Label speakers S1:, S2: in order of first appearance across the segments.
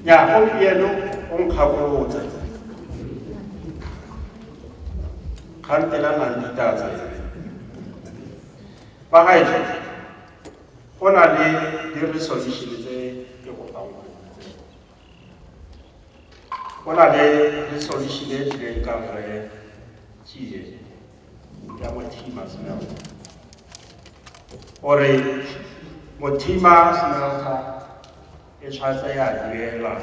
S1: ya gompieno o nkgakolotse kgantelanang ditatse ba gaetsho go na le di-resolution tse ke kopang go na le resolution e tlileng ka gore tšee ya Mothima Smelter gore Mothima Smelter e tshwanetse ya duela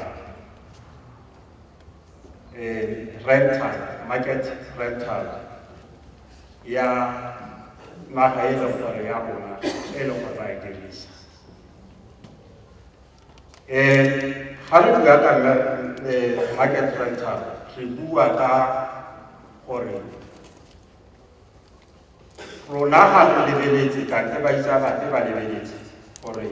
S1: rental, market rental ya naga e leng gore ya bona e leng gore ba e dirisa ga re bua ka market rental re bua ka gore rona ga re lebeletse kante ba itsa bate ba lebeletse gore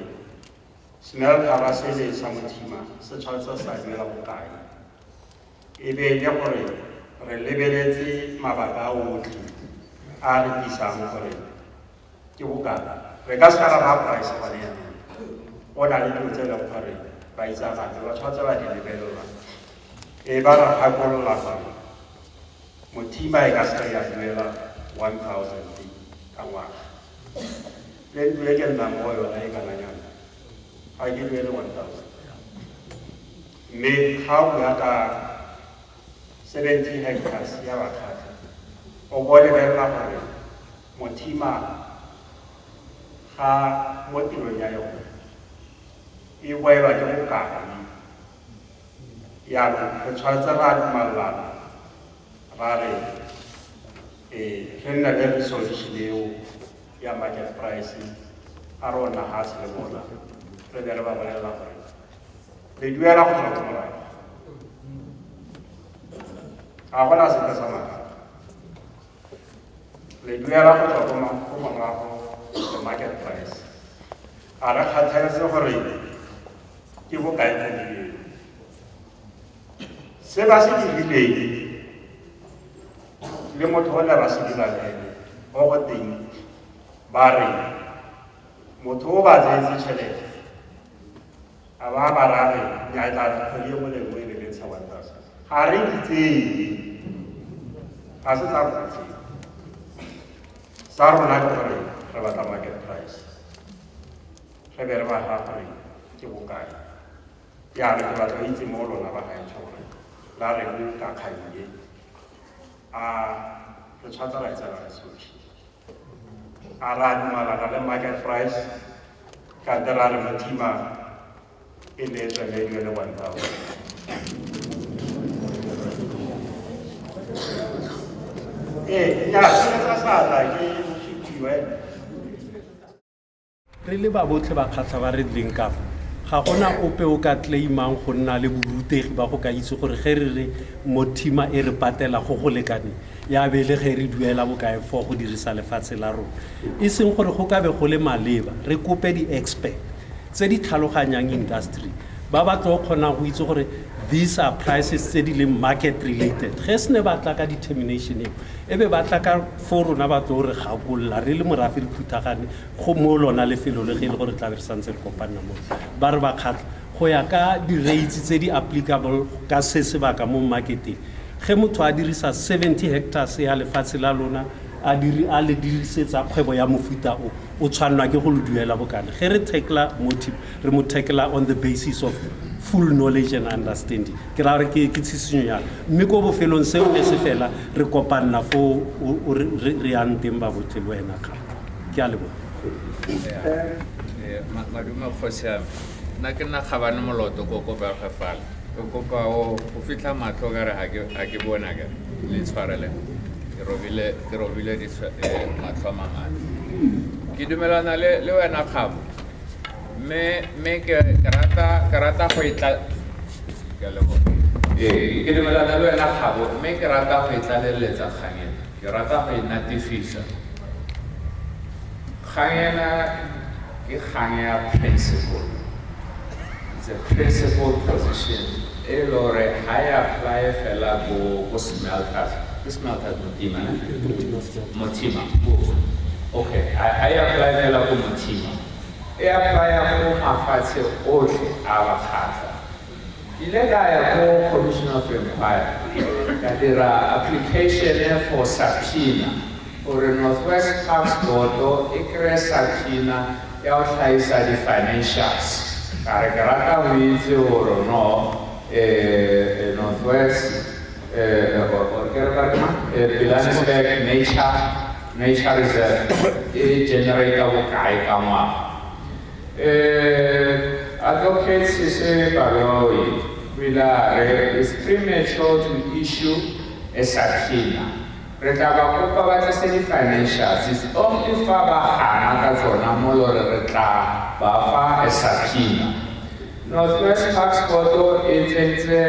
S1: smelter se le sa Mothima se tshwanetse sa duela bokae e be le gore re lebeletse mabaka a otlhe a re disang gore ke bokae re ka se ba price ba le yana o na le dilo tse leng gore ba itsa bate ba tshwanetse ba di lebelela e ba ra gakolola gore Mothima e ka se ya duela 1,000 ka ngwaga le ntlo e ke nnang mo yona e kana nyana ga ke duele 1,000 mme ga o bua ka 70 hectares ya bakgata o bo lebelela gore Mothima ga mo tirong ya yone e boelwa ke bokae yaanong re tshwanetse ra dumalana ra re re nna le resolution eo ya market price a rona ga se le bona re be re ba bolelela gore le duela go tswa ko morago ga gona sepe sa maaka le duela go tswa ko morago the market price a re kgathaletse gore ke bokae go dirileng se ba se dirileng le motho o ne ba se dirang ene o go teng ba re motho o ba tseetse tšhelete a ba ra re nyaetla kgwedi e mo lengwe e leleng sa 1,000 ga re ditseye ga se tsa botse sa rona ke gore re batla market price re be re ba ga gore ke bokae ya re ke batla go itse mo lona ba gaetsho gore la reng ka kganye re tshwanetse ra etsela resolution a ra dumalana le market price kante ra re Mothima e ne tswele duele 1,000
S2: re le ba botlhe ba kgatlha ba re dileng ka fa ga gona ope o ka claimang go nna le borutegi ba go ka itse gore ge re re Mothima e re patela go go lekane ya be le ge re duela bokae for go dirisa lefatshe la rona e seng gore go ka be go le maleba re kope di-expert tse di tlhaloganyang industry ba batla go kgona go itse gore these are prices tse di leng market related ge se ne ba tla ka determination eo e be ba tla ka for rona ba tlo re gakolola re le morafe re phuthagane go mo lona lefelo le ge le gore tla be re santse re kopana mo ba re ba kgatla go ya ka di-rates tse di applicable ka se sebaka mo marketeng ge motho a dirisa 70 hectares ya lefatshe la lona a le dirisetsa kgwebo ya mofuta o tshwanelwa ke go le duela bokana ge re tackla motive re mo tackla on the basis of full knowledge and understanding ke ra re ke tshisinyo ya mme ko bofelong seo e se fela re kopanna fo re yang teng ba botlhe le wena ka ke a leboga
S3: madume kgosi ya nna ke nna kgabane moloto ko kopa ge fala o kopa o fitlha matlho ka re ga ke bona ka le tshwarele ke robile matlho a mangata ke dumelana le wena Kgabo mme ke rata go itla ke dumelana le wena Kgabo mme ke rata go itlaleletsa kgangena ke rata go inatifisa kgangena ke kgang ya principle. It's a principal position e lore ha ya apply fela go smelters. The smelters Mothima. Okay, ha ya apply fela go Mothima. E apply go mafatshe otlhe a bakgatla ile ka ya ko Commission of Empire ka dira application for subpoena or Northwest Tax Board e kry subpoena ya o tlhaisa di-financials ka re ke rata go itse gore no Northwest Pilanesberg Nature Reserve e generator bokae ka ngwaga. Advocate Sise Baloyi Vilare is premature to issue a subpoena. Re tla ba kopa ba tlise di-financials is only fa ba gana ka tsona mo le gore re tla ba fa a subpoena. Northwest Tax Board e tsentse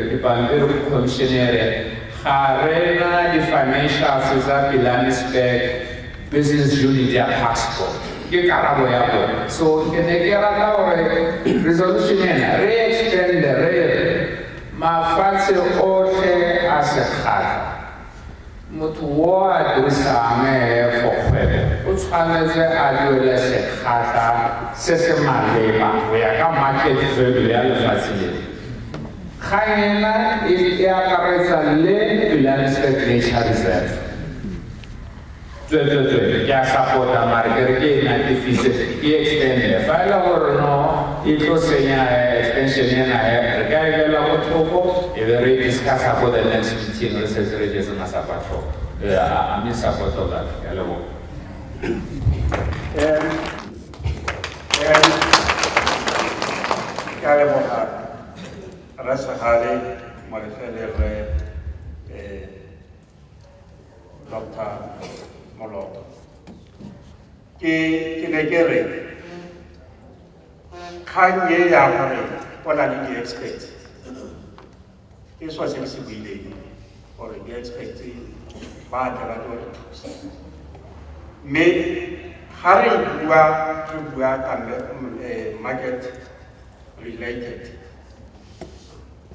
S3: dipampiri commissionere ga re na di-financials tsa Pilanesberg Business Unit ya Tax Board. Ke karabo ya bona. So ke ne ke rata gore resolution ena re extend re mafatshe otlhe a sekgala motho wo a dirisang for kgwebo o tshwanetse a duele sekgala se se maleba go ya ka market value ya lefatshe le kgang ena e akaretsa le Pilanesberg Nature Reserve. Ke a support-a mare ke re ke ena ke fise ke extende fa e le gore no e tlo senya extension ena re ka e beela go thoko e be re discussa ko the next meeting re setse re jetse masapatlho I'm in support of that. Ke a leboga.
S1: Ke a leboga re segale mo lefele re Dr. Moloto. Ke ne ke re kgang ye ya gore go na le di-expect ke so se se buileng gore di-expect ba tla ba tlo re thusa mme ga re bua ka market related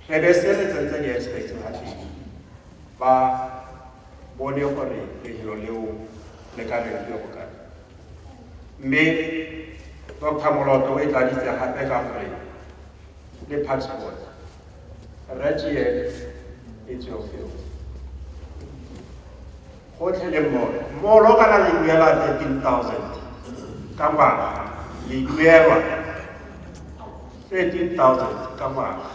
S1: re be se re tsentse di-expect ba bone gore lehelo leo le ka re le go ka mme Dr. Moloto o tladitse gape ka gore le passport RGL it's your field gotlhe le molo kana le duela 13,000 ka ngwaga le duelwa 13,000 ka ngwaga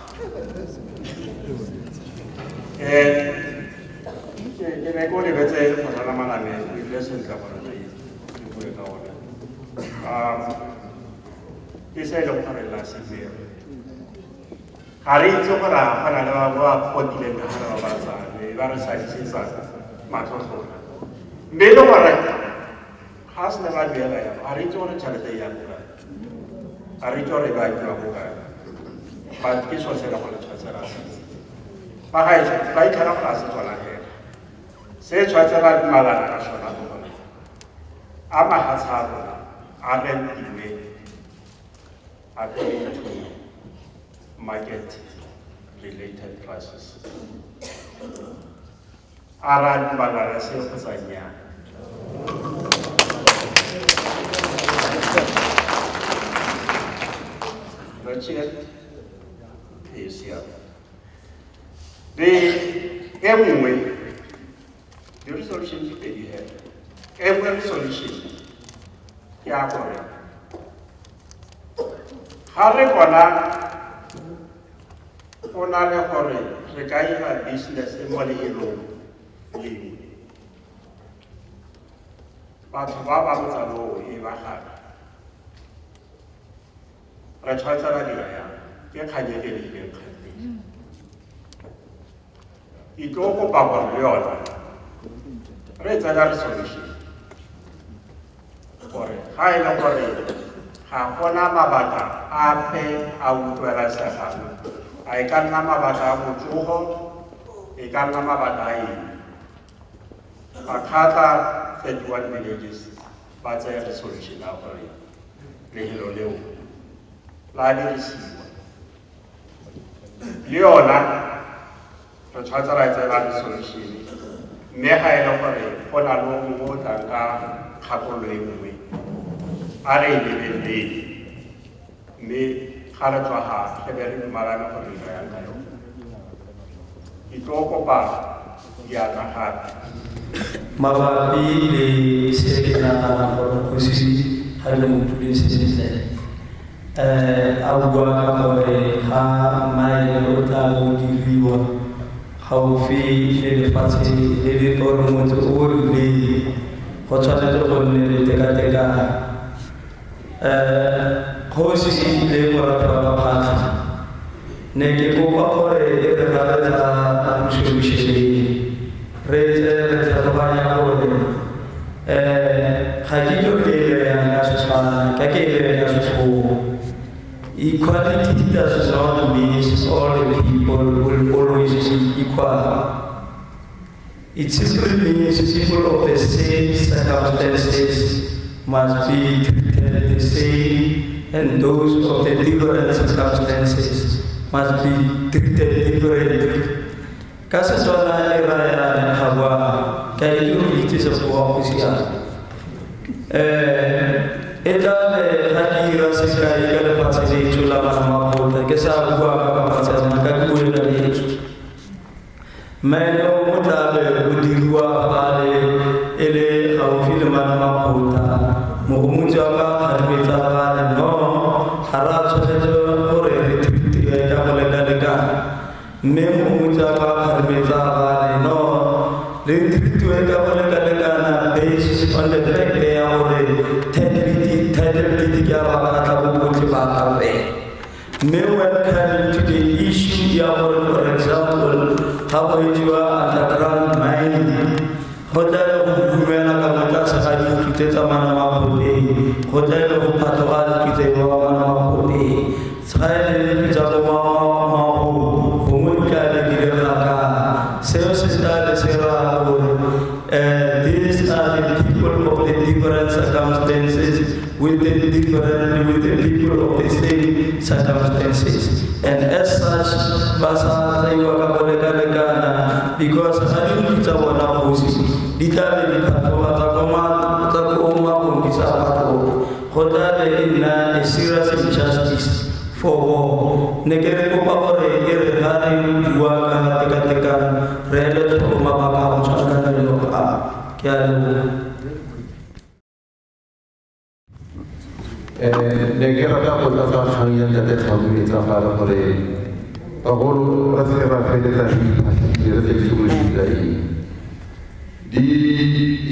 S1: ke ne ko lebetse go tsana malame o ile sentle gore re bue ka ona ke se le gore la sebere ga re itse gore ga na le ba potileng ka gare ba tsane ba re sa disetsa matlhotlhola mme le gore ga se ne ba duela ya ga re itse gore tšhelete ya bokae ga re itse gore ba dira bokae but ke so se le gore tshwatsela ba gaetso ba itlhela gore a se tswana hela se tshwatsela dumalana ka sona gore a mahatsha a rona a rentiwe according to market related prices. Ara dumalana se go tsa nya. Budget is here. The resolution is very heavy. Every resolution ya gore ga re bona go na le gore re ka ira business mo leelong lengwe batho ba ba botsalo e ba gana re tshwanetse ra dira yang ke kganye e le ileng kganteng e tlo kopa gore le yona re tsaya resolution gore ga e le gore ga gona mabaka ape a utlwelesegang a e ka nna mabaka a botsogo e ka nna mabaka a eng bakgata 31 villages ba tsaya resolution ya gore lehelo leo la dirisiwa le yona re tshwanetse ra tsaya resolution mme ga e le gore go na le mongwe o tlang ka kgakololo e nngwe a re lebelele mme ga re tswa ga re be re dumalane gore re yang ka yone ke tlo kopa diatla gape
S4: mabapi le se ke naganang gore kgosi ga le motho le sentle a bua ka gore ga maele o tla go diriwa gaufi le lefatshe le le gore motse o rileng go tshwanetse go nne le tekatekano kgosi le morafe wa bakgatha ne ke kopa gore e re gape tsa mošomišeleng re tlhaloganya gore ga ke tlo ke eleyang ka setshwana ka ke eleyang ka setlhogo equality does not mean all the people will always be equal. It simply means people of the same circumstances must be treated the same, and those of the different circumstances must be treated differently. Kasi soalnya era hawa kayak itu sebuah usia. Eta hadir sekai kada fasili chula mana makota kesa gua apa fasili maka gue dari meno mutabe udirwa fale ele au film mana makota muhumuja ka harmita fale no hara chole jo ore retreat ka bole dalega me muhumuja ka harmita fale no retreat ka bole dalega na based on the fact they are already may welcome to the issue for example how you are underground mining hotel gumena kamata sahari kite zamana mapote hotel patwal kite zamana mapote sahari jabo ma homun ka de raka sesita de sera these are the people of the different circumstances with the people of the same circumstances. And as such, basa taiwa kaboleka because hari kita wana hosi ditabe dikatwa takoma kondisa pato kota inna a serious injustice for war negere ko papore ere hari dua ka teka rela to mabaka ucapkan lo kya
S5: negera da kota fa khaniyan da thamuni ta fara pare agolo rasira fayda ta shi da shi di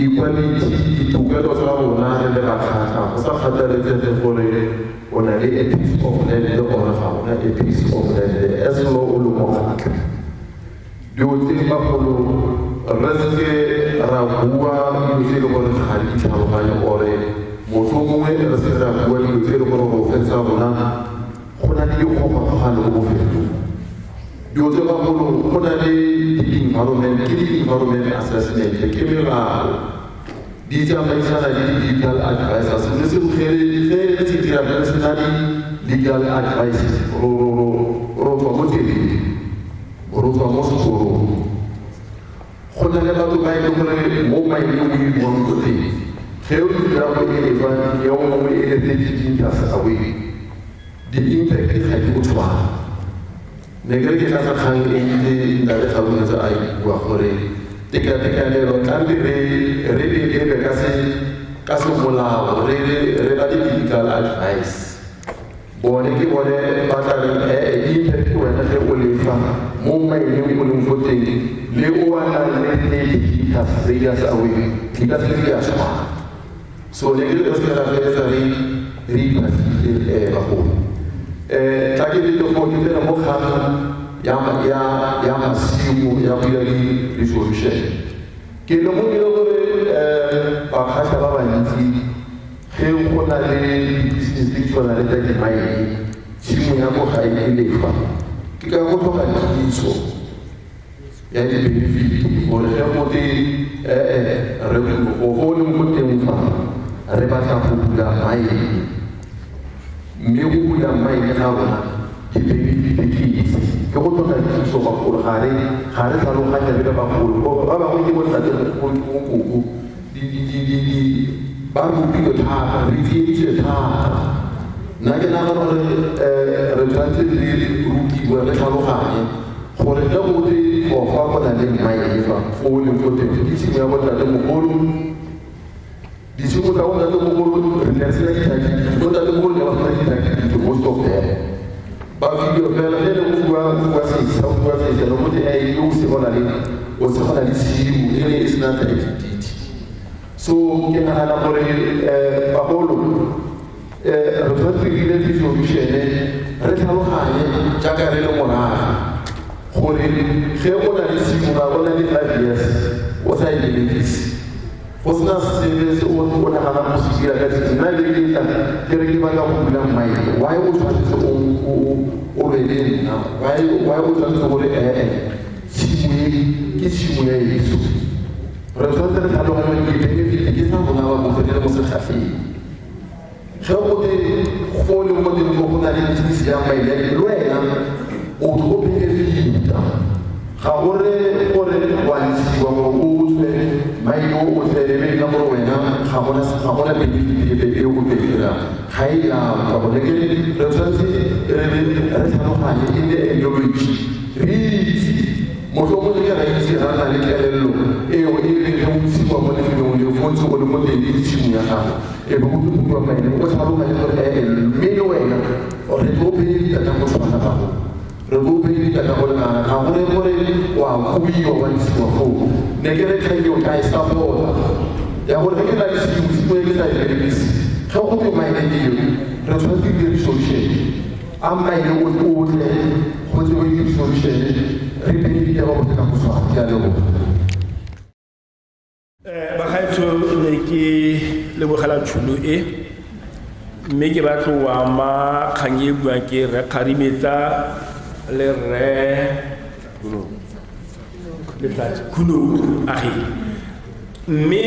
S5: equality together sa ona le ba khata sa khata le te fore ona le a piece of land de ona fa ona a piece of land as lo ulu mo khata di o te ba polo rasike rabuwa ni se ko khali ta ba ya ore moto mongwe re se ra bua le tsere go go fetsa bona gona le go go galo go fetsa dio tse ba go gona le environment assessment ke mera di tsa ba isa le legal advice as ne se go khere tse dira personally legal advice ro mo tele ro mo sokoro gona le ba go ba ile gore mo ba ile go yi mo go tele Theo Drama Evan, young editing us away. The impact is like Utwa. Negate as a hang in the Haunas I Wahore. The Catanero can be ready to Casumula, ready legal advice. Bonnie, whatever, a impact when I will from Mumma, you voting. Leo and Lady has read us away. He doesn't get us. So le gre se la fesa ri baho ta ke dito mo ke na mo khana ya masimu ya buyali resolution ke lo mo le ba khasha ba bantsi ge go na le institutional le tsa mai simu ya go ga ile fa ke ka go tloga ditso ya di benefit go le go di re go mo teng fa re batla go bula mai mme go bula mai ke ga bona ke benefit ke go tloga ditso ba go gare tla lo ga le ba go ba go ke go tla go di ba go ke ta re di tse ta nna ke nagana gore re tshwanetse le rutiwe re tlhaloganye gore ge go te gofa go na le maefa fo o leng fo teng ke tshimo ya bontatemogolo ditshimo tsa bontatemogolo re ne sena ditaki bontatemogolo ne ba sena ditaki to most of them ba video fela ge le go bua seisa le go te e o se gona le tshimo e ne e sena identity so ke nagana gore bagolo re tshwanetse re dire resolution-e re tlhaloganye jaaka re le morafe gore ge o na le tshimo ga go na le 5 years o sa e berekise go sena sebe se o nagana go se dira ka tshimo nna le ke re ke batla go bula mmaele why o tshwanetse o lwele nna why o tshwanetse gore tshimo ke tshimo ya yeso re tshwanetse re tlhaloganye di-benefit ke sa bona ba bofele le mo sekgatlheng ge go te go le mo teng go na le business ya mmaele le wena o tlo benefita ga gore wa ntshiwa gore o tswe maele o tselele ka gore wena ga gona benefit e o betelang ga e yalo ka bone ke re tshwanetse re tlhaloganye in the ideology re itse motlhomongwe ke ra itse ra na le kelello eo e leng ge o ntshiwa mo lefelong le fontse o le mo teng le tshimo ya gago e be go tlotlwa maele o tlhaloganye gore mme le wena re tlo benefita ka go tshwana gago re tlo benefita ka go lekana ga gore wa kubiwa wa ntshiwa foo ne ke re tlhaio ka e support-a ya gore ge ke na le tshimo e ke sa e berekise ge go te maele eo re tshwanetse ke resolution a maele otle go tsewe ke resolution re benefita ba bote ka go tshwana ke a leboga
S4: bagaetsho ne ke lebogela tšhono e mme ke batlo wa makgang e buang ke re kgarimetsa le re kuno age mme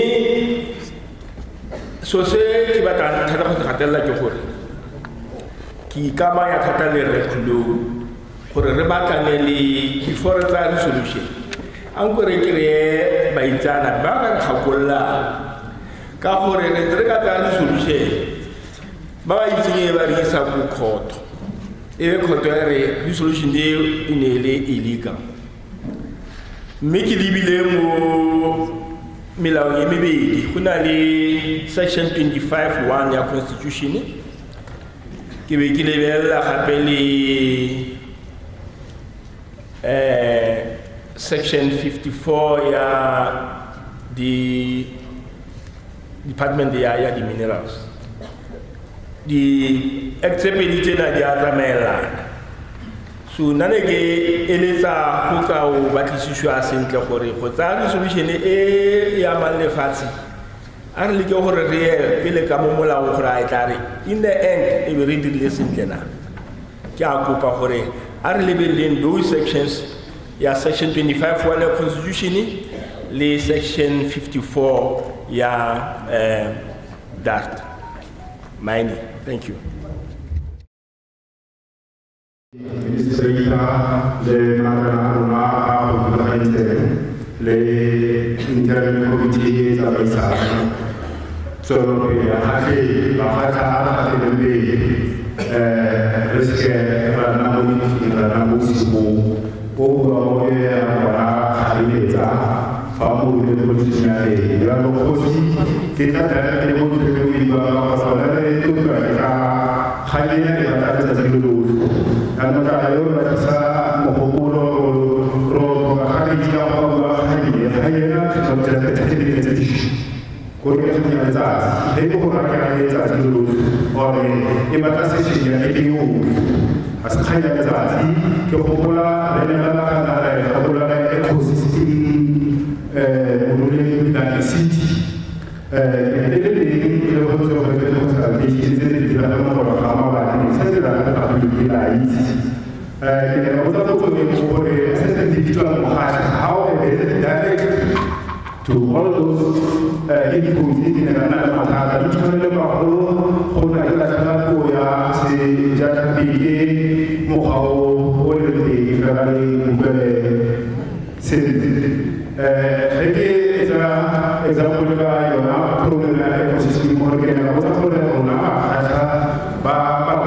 S4: so se ke batla thata go se gatelela ke gore ke ikamanya thata le re kuno gore re batlane le before re tsa resolution an gore ke re baitsana ba ka gakolola ka gore re ka tsa resolution ba ba itseng ba re isa go court e court ya re resolution e ne le illegal mme ke lebile mo melao e mebedi go na le section 25(1) ya constitution ke be ke lebelela gape le section 54 ya the department ya di minerals di acceptability na di atsamela so nane ke eletsa go ka o batlisiswa sentle gore go tsa resolution e ya malefatsi a re leke gore re pele ka mo molao gore a tla re in the end e be re dirile sentle na ke a kopa gore a re lebeleng those sections ya section 25(1) ya constitution le section 54 ya that mining. Thank you.
S6: Le Maranaruna le Interim Committee Zabisa so Haki Bahata Riske Ranamusimu Over Haribeta Famu Revolutionary Ranokosi Kita dari Revolutionary Saudara itu mereka hanya berkata dulu dan mereka itu merasa menghubungi roh hari jika orang hanya seperti terjadi Korea punya zat, itu orang yang ada zat dulu orang ibarat sesinya itu asalnya zat ini kepala dengan ada kepala ekosistem menurut dari city ini kalau kita berbicara di sini di dalam orang ini saya tidak akan berbicara kita harus tahu bahwa certain individual how they direct to all those inputs in another matter which one of our whole agricultural area se jata bi mo how already very se example ka yona problem na ecosystem mo ke na ko ta ko na ba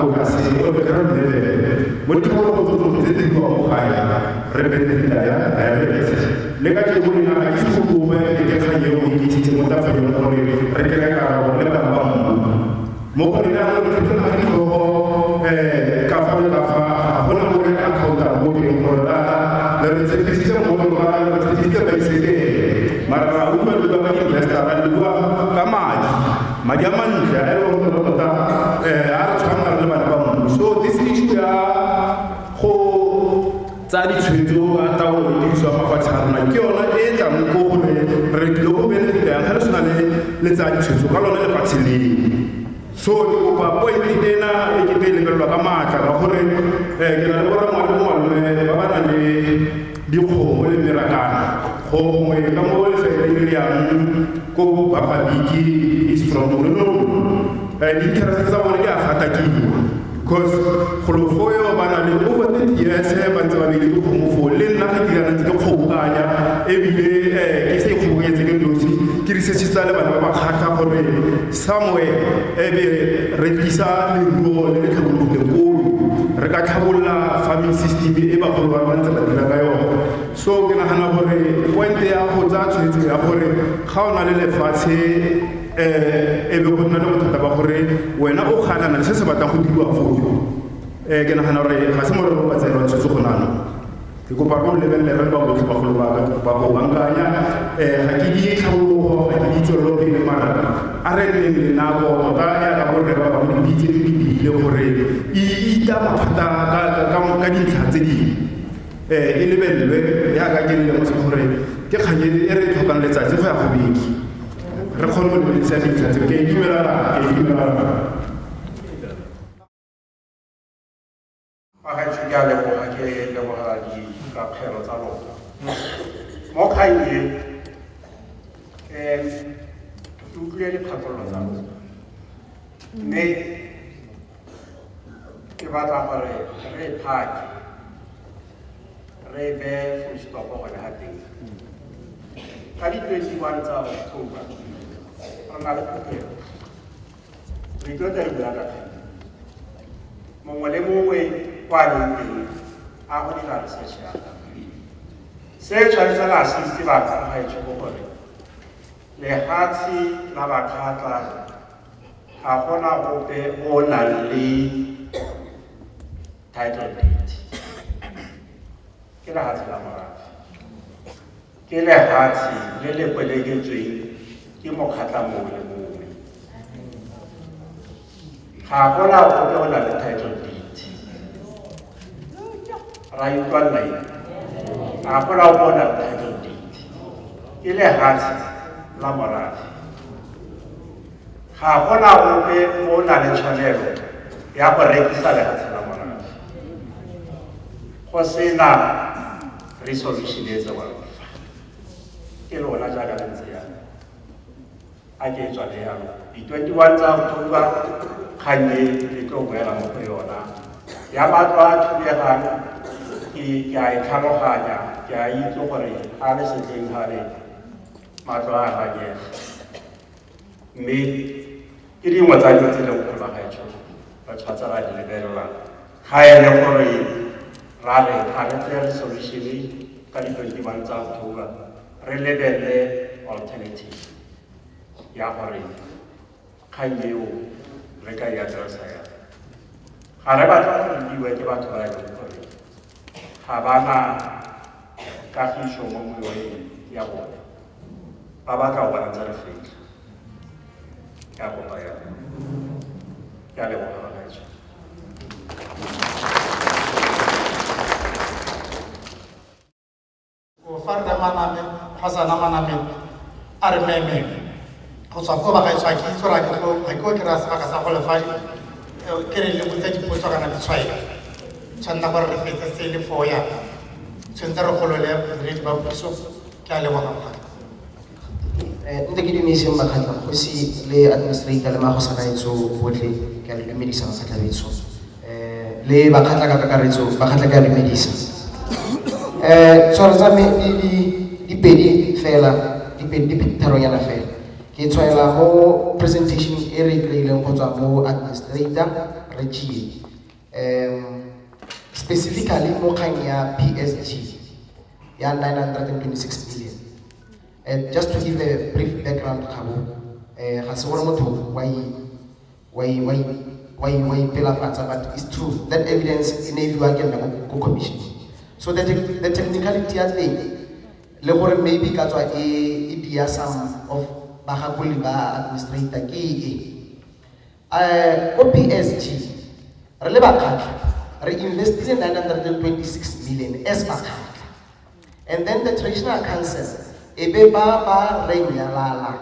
S6: go ka se o le ground level mo tikologong tse di dirwa mo gae re benefita ya diabetes le ka ke bona ga ke se go bua ke kgang eo e ditse mo tafelong gore re ke ka karabo le ka ba mo go rena go tlhola ga ditlhogo ka fa le ka fa go na mo re account-a mo teng gore le re tshepisa mo go ba re tshepisa ba iseke mara ga o ba le ba investor ba le bua ka madi a mantle a e leng gore tota a re tshwana le bana ba mmu so this issue ya go tsa ditshwetso a taolo le tiriso ya mafatshe a rona ke yona e tlang ko gore re tlile go benefita yang ga re tshwana le tsa ditshwetso ka lone lefatshe lele so ke kopa point ena e ke te lebelelwa ka maatla ka gore ke na le boramalume ba ba nang le dikgomo le merakana gongwe ka mo lefaele le yang ko bapabiki is from no di-interest tsa bone di a gata keng because golofoyo ba na le over 30 years ba ntse ba bile dikgomo foo le nna ga dirana ntse ke kgobokanya ebile ke se kgoboketse ke nosi ke researchitsa le bana ba ba kgata gore somewhere ebe re tlisa leruo le le tlhabologilekolo re ka tlhabolola farming system e bagolo ba ntse ba dira ka yone so ke nagana gore point ya go tsaya tshwetso ya gore ga o na le lefatshe e be go nna le bothata ba gore wena o ganana le se se batlang go diriwa foo ke nagana gore ga se morero ba tsaela tshwetso go nano ke kopa go lebelele re ba botlhe bagolo ba go bankanya ga ke di tlhabologo ga ke di tswelelo pele mara a re nneng le nako tota ya ka gore ba ba go ditse le dibile gore e ita maphata ka dintlha tse dingwe e lebelelwe ya ka ke le mo se gore ke kganye e re tlhokang letsatsi go ya go beki re kgone go lebelisa dintlha tse ke itumela
S1: Magaetso ke a leboga ke leboga dikakgelo tsa lona mo kganyeng ke utlwile dikgakololo tsa lona mme ke batla gore re phake re be full stop gone ga teng ka di-21 tsa October re na le phokelo re tlo tla e bula ka mongwe le mongwe kwa leng teng a go dira research ya se tshwanetse la assiste batho gaetsho go gore lefatshe la bakgatla ga gona gope o nang le title deed ke lefatshe la morafe ke lefatshe le le kweleketsweng ke mokgatla mongwe le mongwe ga gona gope o nang le title deed ra utlwa nna a gona o bona title deed ke lefatshe la morafe ga gona gope o na le tshwanelo ya go rekisa lefatshe la morafe go sena resolution e tsewa ke lona jaaka le ntse yana a ke tswa le yalo di-21 tsa October kganye le tlo boela mo go yona ya batho a thubegang ke a e tlhaloganya ke a itse gore a le setleng gale matlo a ganyega mme ke dingwe tsa dilo tse leng gore ba gaetsho ba tshwatsa ba di lebelela ga e le gore ra re ga re tseye resolution ka di-21 tsa October re lebelele alternative ya gore kgang eo re ka e addressa ya ga re batla gore diwe ke batho ba e leng gore ga ba na kagišo mo moyeng ya bone ba batla go bona tsa re fetla ya kopa ya ke a leboga bagaetsho
S7: Farda maname Hasana maname are meme go tswa go bagaetsho ke tsora ke go ga ke ra sa ka sa go lefa ke re le botsa dipotso kana di tshwaela tshwanna gore re fetse se le foya tshwantse re golole re ba puso ke a leboga
S8: nte ke dumediseng makgatla kgosi le administrator le mago sanaetso botlhe ke a le dumedisa makgatla betso le bakgatla ka kakaretso bakgatla ka dumedisa tshwaro tsa me di pedi fela di pedi tharonyana fela ke tshwaela mo presentation e re kreileng go tswa mo administrator Reggie. Specifically, Mokanya PSG, yeah, 926 million. And just to give a brief background to Kabo, but it's true that evidence in every again commission. So the technicality at the maybe because a some of Bahakuliba administrator key. PSG, reinvested in 926 million as Bakaka. And then the traditional council, Ebeba Renyalala,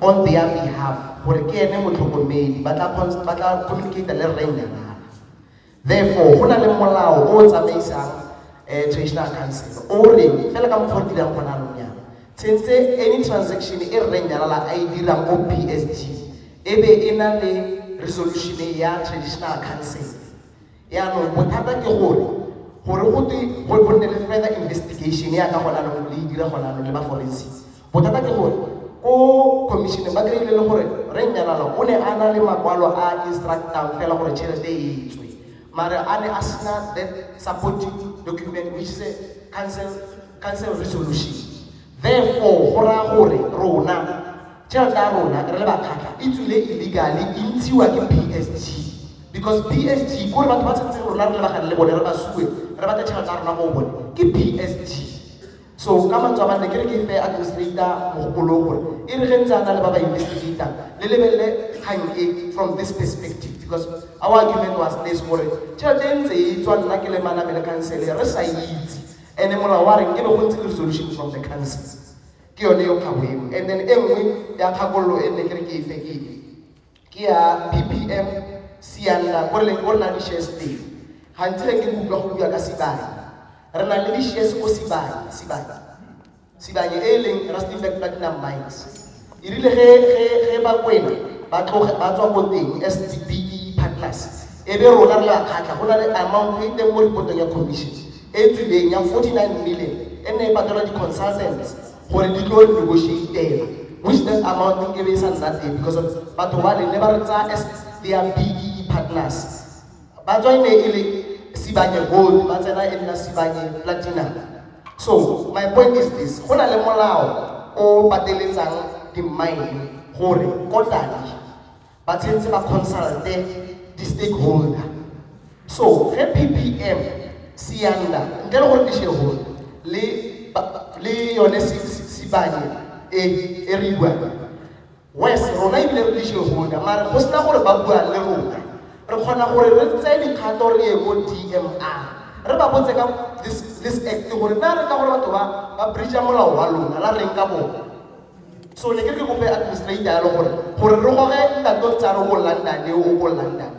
S8: on their behalf, for again, but communicate the Renyalala. Therefore, when I allow all amazing traditional council, or Felakam for the since any transaction in Renyalala, I did on PSG, Ebe in a resolution, traditional council. Yeah, no, what happened to Hori? What further investigation? Yeah, no, lead the forensics. What happened to Hori? Oh, Commissioner Bagri Lehore, Renyala, only Anna Magualo are instructed fellow for a charity. Mara Anne Asna that supporting document which is cancel resolution. Therefore, Hori, Rona, Cheldarona, Rebakaka, it will illegally into a PSG. Because PSG, PSG. So, come on, the Greek administrator, investigator, from this perspective. Because our argument was this worry. Children say it's one like a man American seller, and then more give a resolution from the council. And then anyway, the Akagolo and the Greek Kia PPM. Sianda, Gorna shares day. Hunting Gugla Sibai. Renali shares Sibai, ailing rusty back platinum mines. Irreba Queen, Bato STBE partners. Ebe Ronala Kaka, amount paid them more put on your commission. 49 million, and a pathology consultants for a negotiate there, which that amount given us that day because of Batowali never their BE partners. But when they Sibanye gold, but I in Sibanye platinum. So my point is this: when I allow all Patelizang the mine, Hori, Kotani, but since I consulted the stakeholder. So PPM, Sianda, get over the shareholder, lay on Sibanye, everywhere. West, Ronai shareholder, Marcos Nabor Babua Leroda. Rohana say the Catori DMR. Rababoteka, this act to Renata, a Bridgeamola, Waluna, La Rincabo. So they can go administrator for Rohe that don't Taro Landa, New Landa.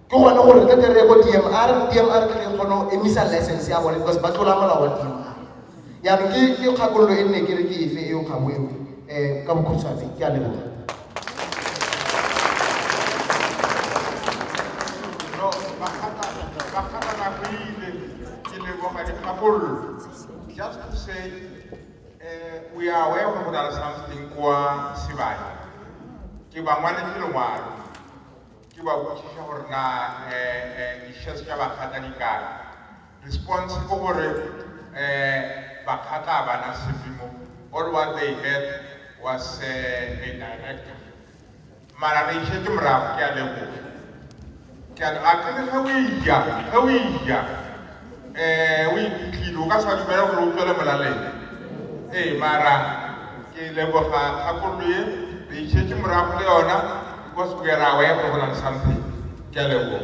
S8: Go on over the DMR, DMR, Emisa license, because Batula DMR. Yamki, you can go in the Kiriki if you come with. Come Kusavi, Yalibu.
S9: No, just to say, we are aware of that something qua Sibai. Kiba Manipulumar, Kiba Wachishorna, Isheskava Katanika, responsible for Bakata Banasifimo, all what they had was a director. Maranisha Jumra, Kalebu. Can actually how we Lucas was very rude to Malay. Eh, Mara, Kilebo Hakuli, the Chimra Leona, because we are aware of something. Kalebu.